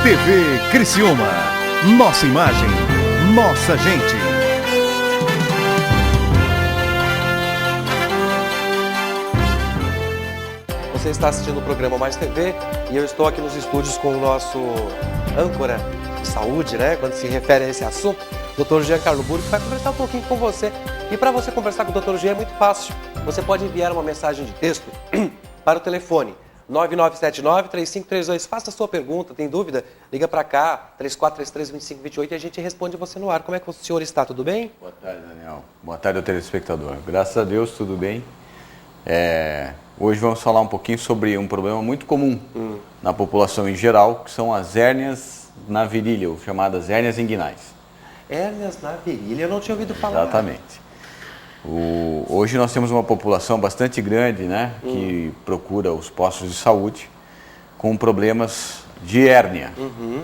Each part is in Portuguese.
TV Criciúma. Nossa imagem, nossa gente. Você está assistindo o programa Mais TV e eu estou aqui nos estúdios com o nosso âncora de saúde, né? Quando se refere a esse assunto, Dr. Giancarlo Burri, que vai conversar um pouquinho com você. E para você conversar com o Dr. Jean é muito fácil. Você pode enviar uma mensagem de texto para o telefone 9979-3532. Faça a sua pergunta, tem dúvida? Liga para cá, 3433-2528 e a gente responde você no ar. Como é que o senhor está? Tudo bem? Boa tarde, Daniel. Boa tarde ao telespectador. Graças a Deus, tudo bem. Hoje vamos falar um pouquinho sobre um problema muito comum na população em geral, que são as hérnias na virilha, ou chamadas hérnias inguinais. Hérnias na virilha, eu não tinha ouvido falar. Exatamente. Hoje nós temos uma população bastante grande, né, que procura os postos de saúde com problemas de hérnia.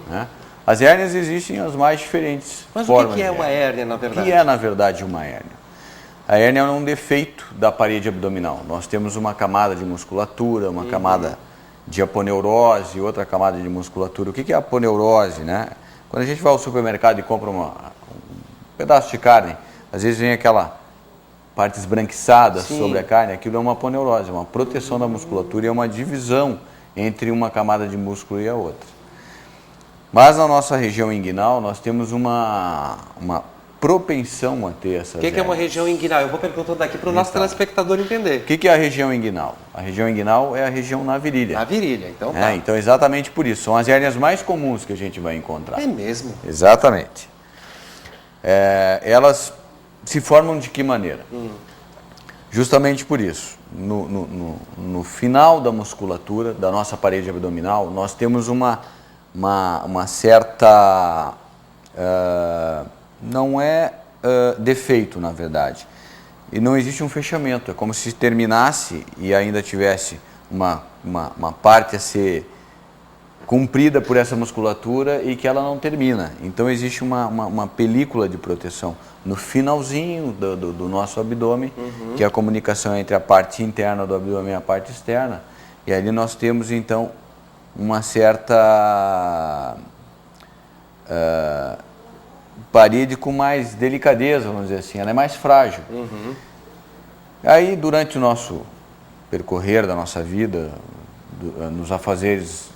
Né? As hérnias existem as mais diferentes Mas formas. O que é uma hérnia, na verdade? O que é, na verdade, uma hérnia? A hérnia é um defeito da parede abdominal. Nós temos uma camada de musculatura, uma camada de aponeurose, outra camada de musculatura. O que é a aponeurose, né? Quando a gente vai ao supermercado e compra um pedaço de carne, às vezes vem aquela parte esbranquiçada sobre a carne, aquilo é uma aponeurose, uma proteção da musculatura e é uma divisão entre uma camada de músculo e a outra. Mas na nossa região inguinal, nós temos uma propensão a ter essas O que é uma região inguinal? Eu vou perguntando aqui para o nosso telespectador entender. O que é a região inguinal? A região inguinal é a região na virilha. Na virilha, então tá. Então exatamente por isso. São as hérnias mais comuns que a gente vai encontrar. É mesmo? Exatamente. Elas se formam de que maneira? Justamente por isso. No final da musculatura, da nossa parede abdominal, nós temos uma certa... não é defeito, na verdade. E não existe um fechamento. É como se terminasse e ainda tivesse uma parte a ser cumprida por essa musculatura e que ela não termina. Então existe uma película de proteção no finalzinho do nosso abdômen, que é a comunicação entre a parte interna do abdômen e a parte externa. E ali nós temos então uma certa parede com mais delicadeza, vamos dizer assim, ela é mais frágil. Aí durante o nosso percorrer da nossa vida, nos afazeres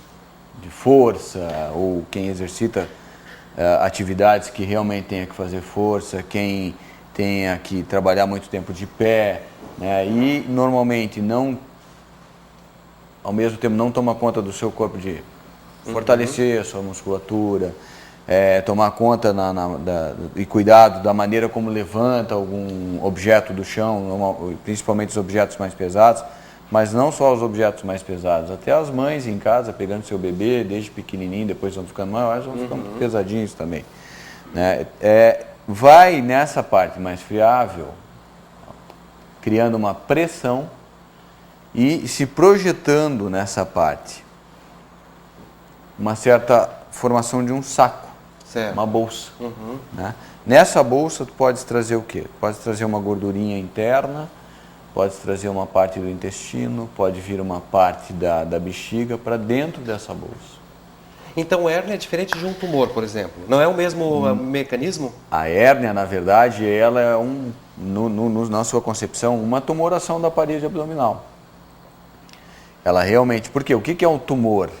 de força, ou quem exercita atividades que realmente tenha que fazer força, quem tenha que trabalhar muito tempo de pé, né, e normalmente ao mesmo tempo não toma conta do seu corpo de fortalecer a sua musculatura, tomar conta e cuidado da maneira como levanta algum objeto do chão, principalmente os objetos mais pesados, mas não só os objetos mais pesados, até as mães em casa pegando seu bebê desde pequenininho, depois vão ficando maiores, vão ficando pesadinhos também. Né? Vai nessa parte mais friável, criando uma pressão e se projetando nessa parte uma certa formação de um saco, uma bolsa. Né? Nessa bolsa tu podes trazer o quê? Pode trazer uma gordurinha interna, pode trazer uma parte do intestino, pode vir uma parte da bexiga para dentro dessa bolsa. Então hérnia é diferente de um tumor, por exemplo? Não é o mesmo mecanismo? A hérnia, na verdade, ela é na sua concepção, uma tumoração da parede abdominal. Ela realmente... Por quê? O que é um tumor?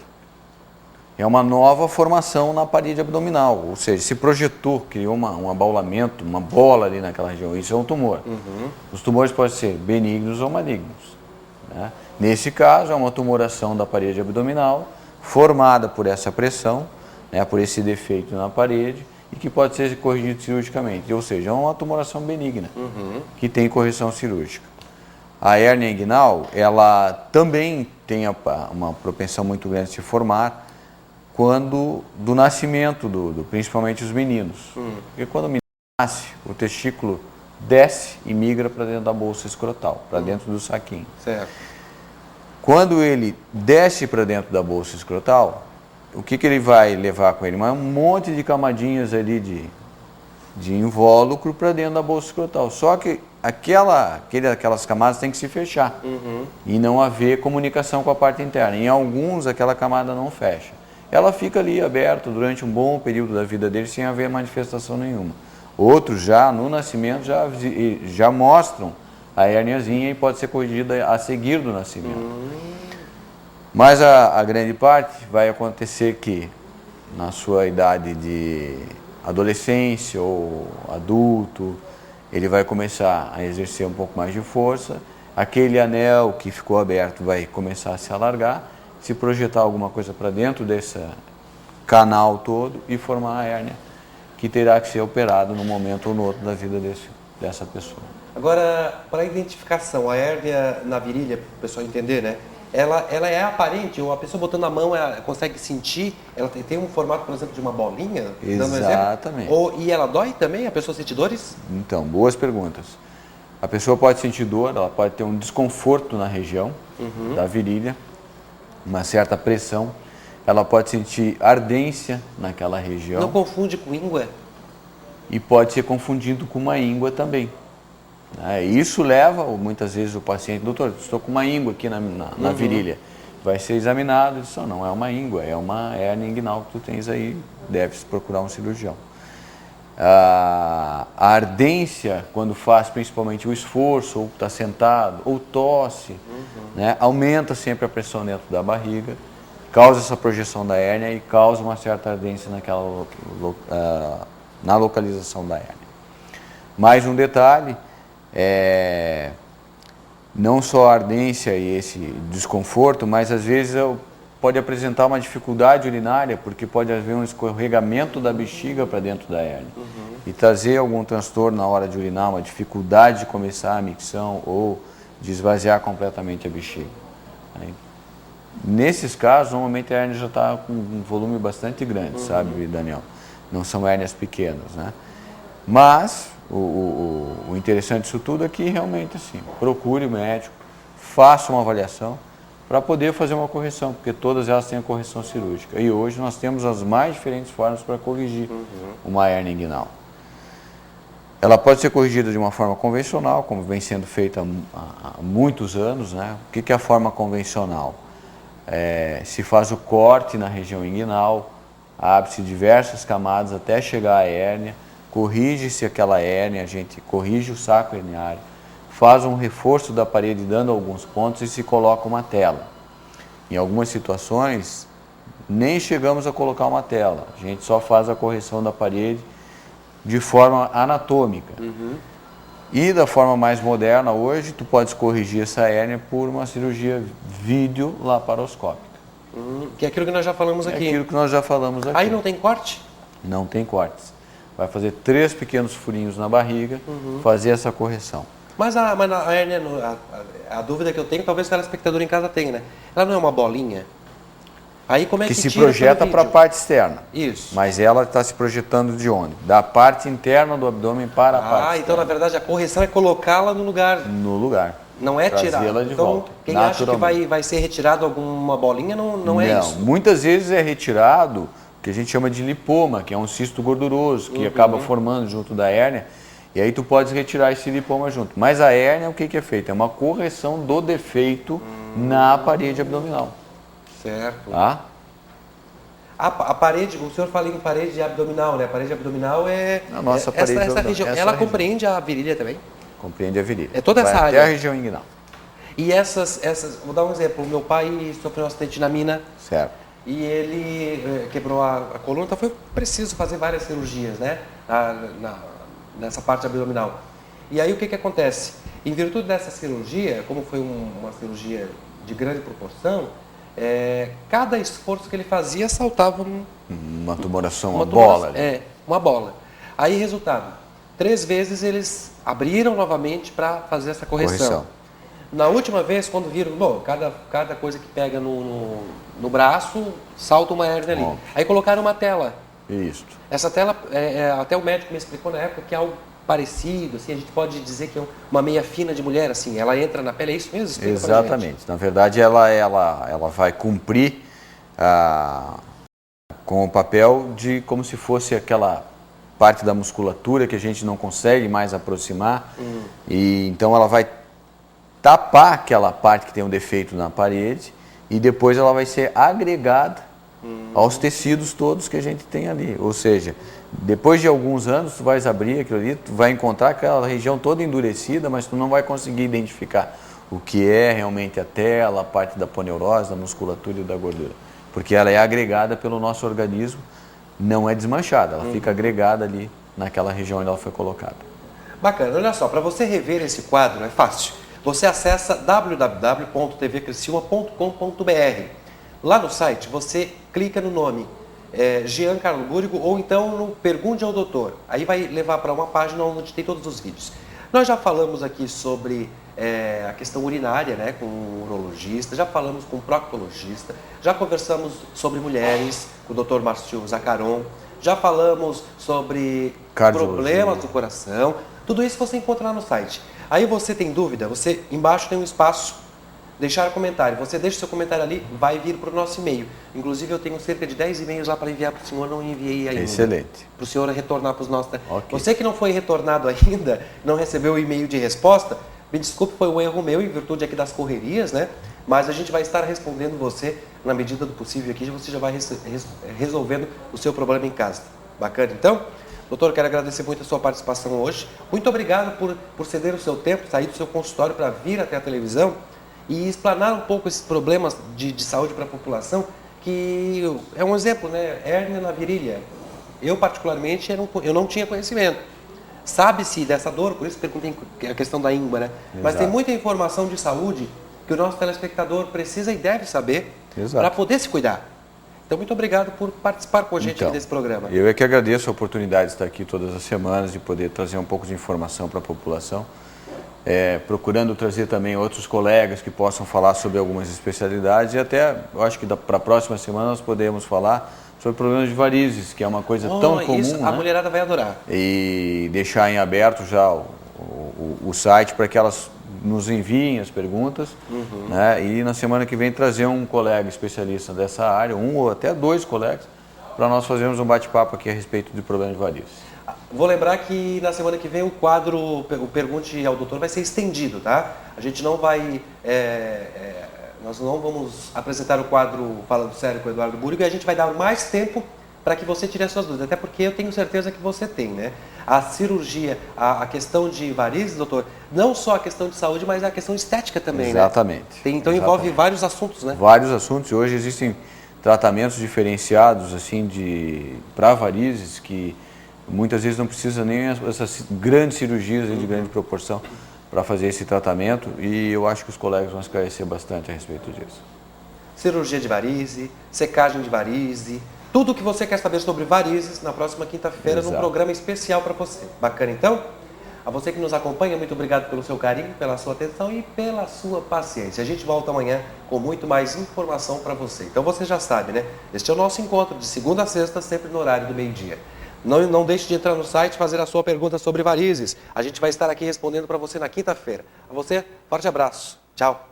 É uma nova formação na parede abdominal, ou seja, se projetou, criou um abaulamento, uma bola ali naquela região, isso é um tumor. Os tumores podem ser benignos ou malignos. Né? Nesse caso, é uma tumoração da parede abdominal, formada por essa pressão, né, por esse defeito na parede, e que pode ser corrigido cirurgicamente, ou seja, é uma tumoração benigna, que tem correção cirúrgica. A hérnia inguinal, ela também tem uma propensão muito grande de se formar, do nascimento, principalmente os meninos. Porque quando o menino nasce, o testículo desce e migra para dentro da bolsa escrotal, para dentro do saquinho. Certo. Quando ele desce para dentro da bolsa escrotal, o que ele vai levar com ele? Um monte de camadinhas ali de invólucro para dentro da bolsa escrotal. Só que aquelas camadas têm que se fechar e não haver comunicação com a parte interna. Em alguns, aquela camada não fecha. ela fica ali aberta durante um bom período da vida dele sem haver manifestação nenhuma. Outros já, no nascimento, já mostram a hérniazinha e pode ser corrigida a seguir do nascimento. Mas a grande parte vai acontecer que, na sua idade de adolescência ou adulto, ele vai começar a exercer um pouco mais de força, aquele anel que ficou aberto vai começar a se alargar, se projetar alguma coisa para dentro desse canal todo e formar a hérnia, que terá que ser operado num momento ou no outro da vida dessa pessoa. Agora, para a identificação, a hérnia na virilha, para o pessoal entender, né? Ela é aparente, ou a pessoa botando a mão, ela consegue sentir, ela tem um formato, por exemplo, de uma bolinha? Exatamente. E ela dói também? A pessoa sente dores? Então, boas perguntas. A pessoa pode sentir dor, ela pode ter um desconforto na região da virilha, uma certa pressão, ela pode sentir ardência naquela região. Não confunde com íngua? E pode ser confundido com uma íngua também. Isso leva, muitas vezes, o paciente, doutor, estou com uma íngua aqui na virilha. Vai ser examinado e diz, não é uma íngua, é uma hérnia inguinal que tu tens aí, deve-se procurar um cirurgião. A ardência, quando faz principalmente o esforço, ou está sentado, ou tosse, né, aumenta sempre a pressão dentro da barriga, causa essa projeção da hérnia e causa uma certa ardência na localização da hérnia. Mais um detalhe, não só a ardência e esse desconforto, mas às vezes pode apresentar uma dificuldade urinária, porque pode haver um escorregamento da bexiga para dentro da hérnia e trazer algum transtorno na hora de urinar, uma dificuldade de começar a micção ou de esvaziar completamente a bexiga. Nesses casos, normalmente a hérnia já está com um volume bastante grande, sabe, Daniel? Não são hérnias pequenas, né? Mas o interessante disso tudo é que realmente assim, procure o médico, faça uma avaliação para poder fazer uma correção, porque todas elas têm a correção cirúrgica. E hoje nós temos as mais diferentes formas para corrigir uma hérnia inguinal. Ela pode ser corrigida de uma forma convencional, como vem sendo feita há muitos anos, né? O que é a forma convencional? Se faz o corte na região inguinal, abre-se diversas camadas até chegar à hérnia, corrige-se aquela hérnia, a gente corrige o saco herniário, faz um reforço da parede dando alguns pontos e se coloca uma tela. Em algumas situações, nem chegamos a colocar uma tela, a gente só faz a correção da parede de forma anatômica. E da forma mais moderna hoje, tu podes corrigir essa hérnia por uma cirurgia videolaparoscópica. Que é aquilo que nós já falamos aqui. É aquilo que nós já falamos aqui. Aí não tem corte? Não tem cortes. Vai fazer 3 pequenos furinhos na barriga, fazer essa correção. Mas a hérnia, a dúvida que eu tenho, talvez o telespectador em casa tenha, né? Ela não é uma bolinha? Aí como é que se tira projeta para a parte externa. Isso. Mas ela está se projetando de onde? Da parte interna do abdômen para a parte externa. Então na verdade a correção é colocá-la no lugar. No lugar. Não é tirar. Trazê-la de volta. Quem acha que vai ser retirado alguma bolinha, não é isso. Muitas vezes é retirado o que a gente chama de lipoma, que é um cisto gorduroso, que acaba formando junto da hérnia, e aí tu podes retirar esse lipoma junto. Mas a hérnia, o que é feito? É uma correção do defeito na parede abdominal. Certo. Tá? A parede, o senhor fala em parede abdominal, né? A parede abdominal é a nossa parede essa região. Ela compreende a virilha também? Compreende a virilha. É toda essa Vai área. até a região inguinal. E vou dar um exemplo. O meu pai sofreu um acidente na mina. Certo. E ele quebrou a coluna, então foi preciso fazer várias cirurgias, né? Nessa parte abdominal. E aí o que acontece? Em virtude dessa cirurgia, como foi uma cirurgia de grande proporção, cada esforço que ele fazia saltava uma tumoração, uma bola. Uma bola. Aí, resultado, 3 vezes eles abriram novamente para fazer essa correção. Na última vez, quando viram, cada coisa que pega no braço, salta uma hérnia ali. Aí colocaram uma tela. Isso. Essa tela, até o médico me explicou na época que é algo parecido, assim, a gente pode dizer que é uma meia fina de mulher, assim, ela entra na pele, é isso mesmo? Explica. Exatamente. Na verdade, ela vai cumprir com o papel de como se fosse aquela parte da musculatura que a gente não consegue mais aproximar. E então ela vai tapar aquela parte que tem um defeito na parede e depois ela vai ser agregada aos tecidos todos que a gente tem ali. Ou seja, depois de alguns anos, tu vais abrir aquilo ali, tu vai encontrar aquela região toda endurecida, mas tu não vai conseguir identificar o que é realmente a tela, a parte da poneurose, da musculatura e da gordura. Porque ela é agregada pelo nosso organismo, não é desmanchada, ela fica agregada ali naquela região onde ela foi colocada. Bacana, olha só, para você rever esse quadro é fácil. Você acessa www.tvcriciúma.com.br. Lá no site você clica no nome Jean Carlo Búrigo ou então no Pergunte ao Doutor. Aí vai levar para uma página onde tem todos os vídeos. Nós já falamos aqui sobre a questão urinária, né, com o urologista, já falamos com o proctologista, já conversamos sobre mulheres com o Dr. Márcio Zaccaron, já falamos sobre problemas do coração. Tudo isso você encontra lá no site. Aí você tem dúvida, você embaixo tem um espaço, deixar comentário. Você deixa o seu comentário ali, vai vir para o nosso e-mail. Inclusive eu tenho cerca de 10 e-mails lá para enviar para o senhor, não enviei ainda. Excelente. Para o senhor retornar para os nossos... Okay. Você que não foi retornado ainda, não recebeu o e-mail de resposta, me desculpe, foi um erro meu em virtude aqui das correrias, né? Mas a gente vai estar respondendo você na medida do possível aqui, você já vai resolvendo o seu problema em casa. Bacana, então? Doutor, quero agradecer muito a sua participação hoje. Muito obrigado por ceder o seu tempo, sair do seu consultório para vir até a televisão e explanar um pouco esses problemas de saúde para a população, que é um exemplo, né? Hérnia na virilha. Eu, particularmente, eu não tinha conhecimento. Sabe-se dessa dor, por isso perguntei a questão da íngua, né? Mas tem muita informação de saúde que o nosso telespectador precisa e deve saber para poder se cuidar. Então, muito obrigado por participar com a gente aqui desse programa. Eu é que agradeço a oportunidade de estar aqui todas as semanas e poder trazer um pouco de informação para a população. Procurando trazer também outros colegas que possam falar sobre algumas especialidades e até, eu acho que para a próxima semana nós podemos falar sobre problemas de varizes, que é uma coisa tão comum. Isso, a mulherada vai adorar. E deixar em aberto já o site para que elas nos enviem as perguntas, né? E na semana que vem trazer um colega especialista dessa área, um ou até dois colegas, para nós fazermos um bate-papo aqui a respeito de problemas de varizes. Vou lembrar que na semana que vem o quadro, o Pergunte ao Doutor, vai ser estendido, tá? A gente não vai... nós não vamos apresentar o quadro Falando Sério com o Eduardo Búrigo e a gente vai dar mais tempo para que você tire as suas dúvidas, até porque eu tenho certeza que você tem, né? A cirurgia, a questão de varizes, doutor, não só a questão de saúde, mas a questão estética também, Exatamente. né? Então envolve vários assuntos, né? Vários assuntos. Hoje existem tratamentos diferenciados, assim, para varizes, que muitas vezes não precisa nem essas grandes cirurgias de grande proporção para fazer esse tratamento, e eu acho que os colegas vão esclarecer bastante a respeito disso. Cirurgia de varize, secagem de varize, tudo o que você quer saber sobre varizes na próxima quinta-feira num programa especial para você. Bacana, então? A você que nos acompanha, muito obrigado pelo seu carinho, pela sua atenção e pela sua paciência. A gente volta amanhã com muito mais informação para você. Então você já sabe, né? Este é o nosso encontro de segunda a sexta, sempre no horário do meio-dia. Não deixe de entrar no site e fazer a sua pergunta sobre varizes. A gente vai estar aqui respondendo para você na quinta-feira. A você, forte abraço. Tchau.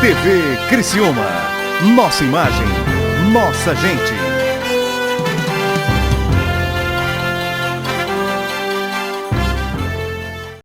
TV Criciúma. Nossa imagem, nossa gente.